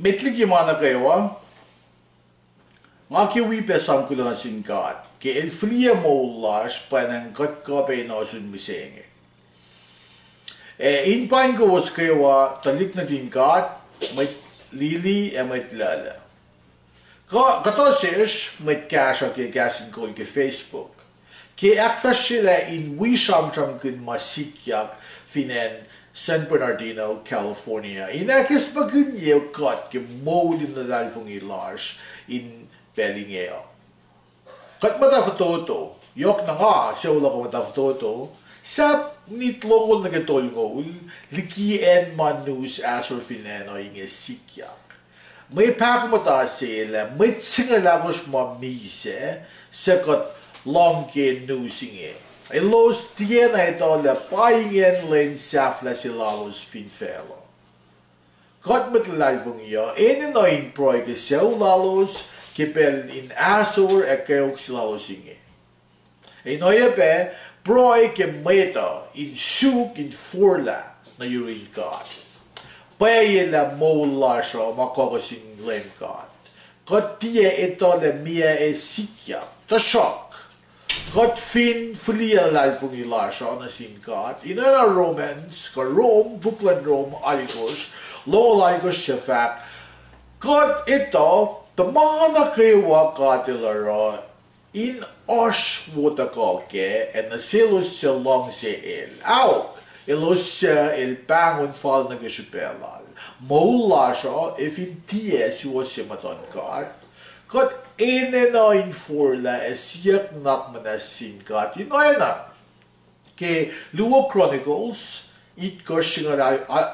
Metli mana kayo Maki wipe sam kula singkat ke el flia molas panang kat ka pe no sun misenge. In pain ko was kayo talik na tingkat may lili e may lala. Katoses may kasha ke gasin kol ke Facebook. Ke akfashila in wisham kun masikyak finen San Bernardino, California. In akis bagunye kat ke mold in the dalfung ilarge in Belingeo. Kat mata foto, yok na nga, siya wala ko mata foto, sa nitlongol na getolngol, liki en manus asor fineno inge sikyak. May pak mata sila, may tsingalagos mamise, sa kat longke nusinge. E los tiena ito la paingen len safla silalos finfelo. Kat matlalvong iyo, enenoin proy ke siya lalos, kipel in asur e keok silalo singe. E noye pe, proy ke meta in suk in forla na yurin God. Paye la mola siya makakasing len God. Kat tiye ito la mia e sikya, ta shock. Kat fin flia lalfung ila siya na sin God. Ina na Romans, ka Rome, buklan Rome, aligos, lo aligos siya fact. Kat ito, Tamana kayo katilara in osh wutakalke and the silos sa long se el. Auk, ilos sa el pangon fal na gishipelal. Mola siya if in ties was simaton kat. Kat ene na in forla siyak nak manasin kat. Yun ay na. Ke Luo Chronicles, itkos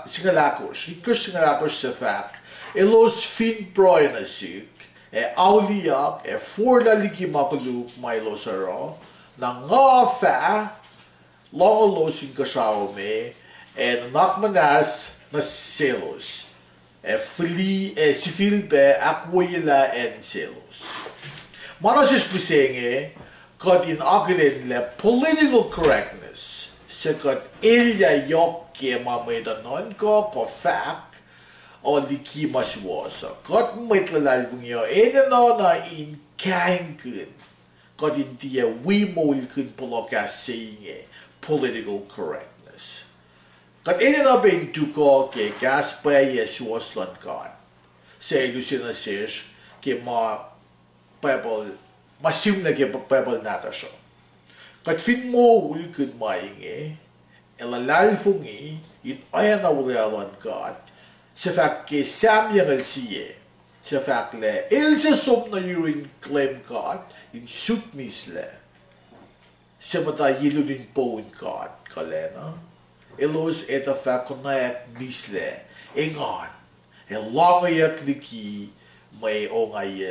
singalakos sa fact. Elos fin proy na sik, auliak, forla liki makuluk mailo saro, na nga fa, longolos in kasaw me, nakmanas na selos, sifil be akwila en selos. Manasis pisenge, kat in akilin le political correctness, sa kat ilya yok ke mamaidanon ko fact, o liki maswasa. Kat maitlalal niyo, na in kain kun. Kat in tiya wimol kun poloka saying political correctness. Kat na ben tuko ke gas pa yeswaslan kat. Say Lucina says ke ma Bible masim na ke Bible nata siya. Kat fin mo wul kun maing elalal fungi in ayan na wulalan kat. Se fact ke Samuel siye, se fact le, il se sop na yurin claim card, in suk misle, se mata yilu din poun card, kalena, ilos eta fact konayak misle, ingon, longayak liki, may ongay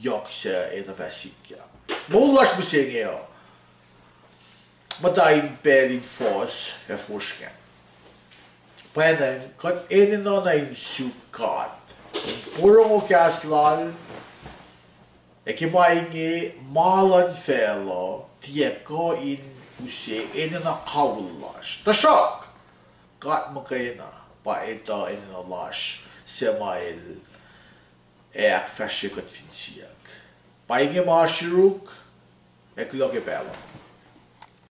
yok sa eta fasikya. Moulas bisengeo, mata in pelin fos, forsken. Pweden, kat enino na in sukat. Purong o kaslal, kimaingi malan felo, tieko in use, enino kawulash. Tashok! Kat makayna, pa ito enino lash, semail, ak fashikat finsiyak. Paingi maashiruk, ekloke pelo.